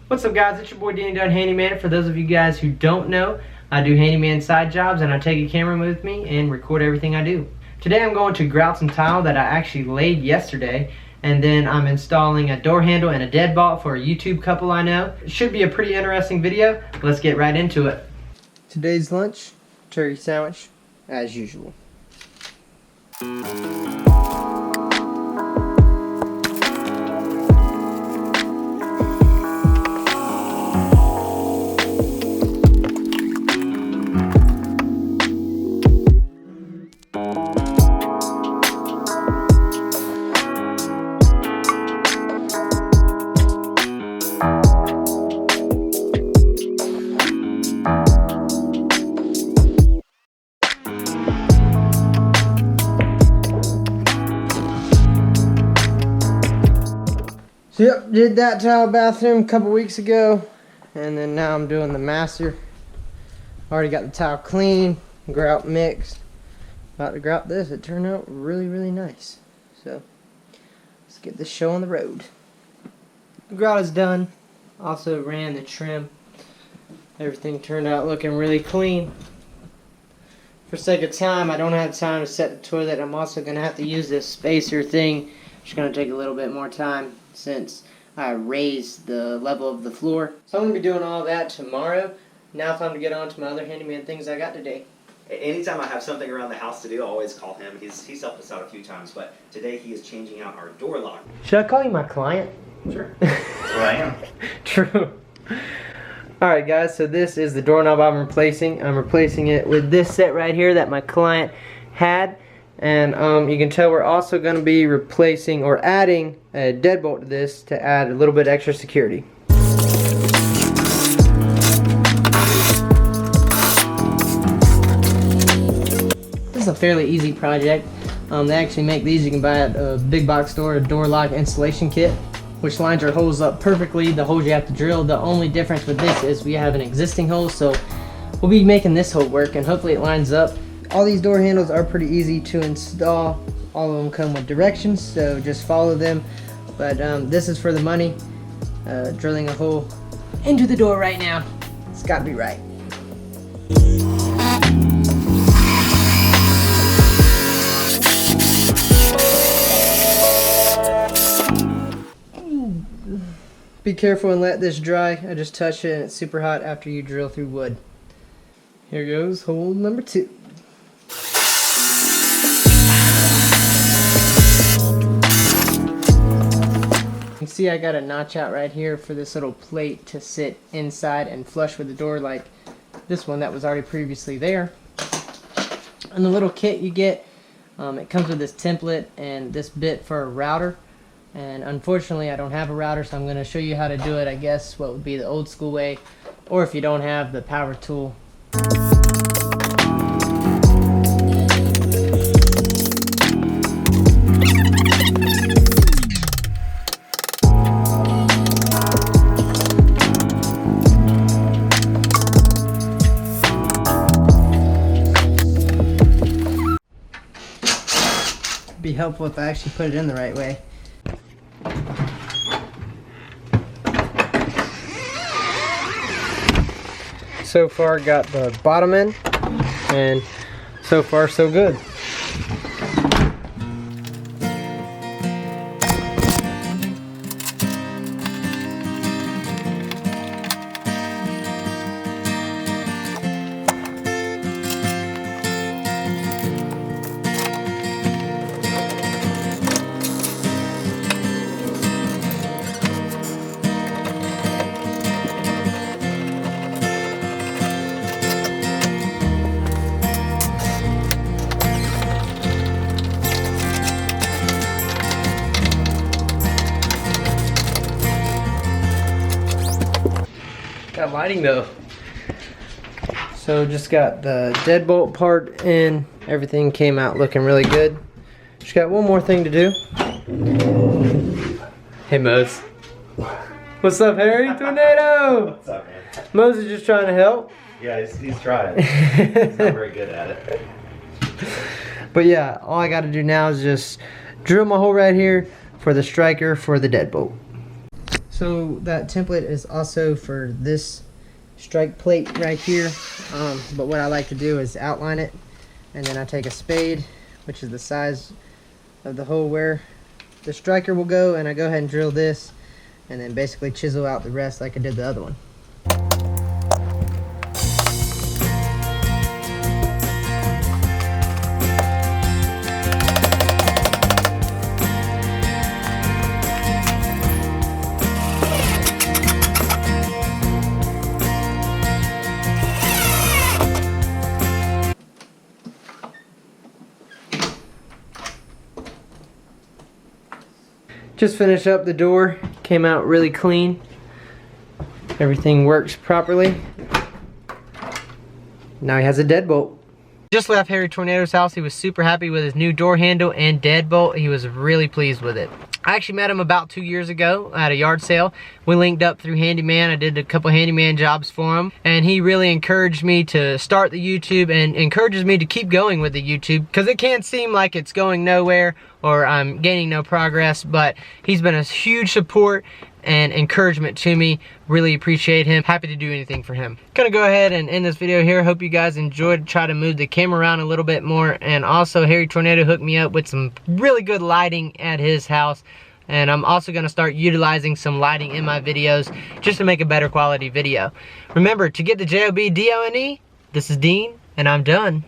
What's up guys, it's your boy Danny Dunn Handyman. For those of you guys who don't know, I do handyman side jobs and I take a camera with me and record everything I do. Today I'm going to grout some tile that I actually laid yesterday, and then I'm installing a door handle and a deadbolt for a YouTube couple I know. It should be a pretty interesting video. Let's get right into it. Today's lunch, turkey sandwich, as usual. So yep, did that tile bathroom a couple weeks ago, and then now I'm doing the master. Already got the tile clean, grout mixed. About to grout this. It turned out really nice. So let's get this show on the road. The grout is done. Also ran the trim. Everything turned out looking really clean. For sake of time, I don't have time to set the toilet. I'm also going to have to use this spacer thing. It's going to take a little bit more time since I raised the level of the floor. So I'm going to be doing all that tomorrow. Now time to get on to my other handyman things I got today. Anytime I have something around the house to do, I always call him. He's helped us out a few times, but today he is changing out our door lock. Should I call you my client? Sure. That's what I am. True. Alright guys, so this is the doorknob I'm replacing. I'm replacing it with this set right here that my client had. And you can tell we're also going to be replacing or adding a deadbolt to this to add a little bit extra security. This is a fairly easy project. They actually make these. You can buy at a big box store, a door lock installation kit, which lines your holes up perfectly. The holes you have to drill. The only difference with this is we have an existing hole, so we'll be making this hole work, and hopefully it lines up. All these door handles are pretty easy to install. All of them come with directions, so just follow them. But this is for the money. Drilling a hole into the door right now. It's got to be right. Be careful and let this dry. I just touched it and it's super hot after you drill through wood. Here goes hole number 2. You can see I got a notch out right here for this little plate to sit inside and flush with the door like this one that was already previously there. And the little kit you get, it comes with this template and this bit for a router. And unfortunately I don't have a router, so I'm going to show you how to do it, I guess what would be the old school way, or if you don't have the power tool. It'd be helpful if I actually put it in the right way. So far got the bottom in, and so far so good. Got lighting though. So just got the deadbolt part in. Everything came out looking really good. Just got one more thing to do. Hey Mose. What's up, Harry? Tornado! What's up, man? Mose is just trying to help. Yeah, he's trying. He's not very good at it. But yeah, all I got to do now is just drill my hole right here for the striker for the deadbolt. So that template is also for this strike plate right here, but what I like to do is outline it, and then I take a spade, which is the size of the hole where the striker will go, and I go ahead and drill this, and then basically chisel out the rest like I did the other one. Just finished up the door, came out really clean. Everything works properly. Now he has a deadbolt. Just left Harry Tornado's house. He was super happy with his new door handle and deadbolt. He was really pleased with it. I actually met him about 2 years ago at a yard sale. We linked up through Handyman. I did a couple handyman jobs for him, and he really encouraged me to start the YouTube and encourages me to keep going with the YouTube, because it can seem like it's going nowhere or I'm gaining no progress, but he's been a huge support and encouragement to me. Really appreciate him. Happy to do anything for him. Gonna go ahead and end this video here. Hope you guys enjoyed. Try to move the camera around a little bit more, and also Harry Tornado hooked me up with some really good lighting at his house, and I'm also gonna start utilizing some lighting in my videos just to make a better quality video. Remember to get the JOBDONE. This is Dean, and I'm done.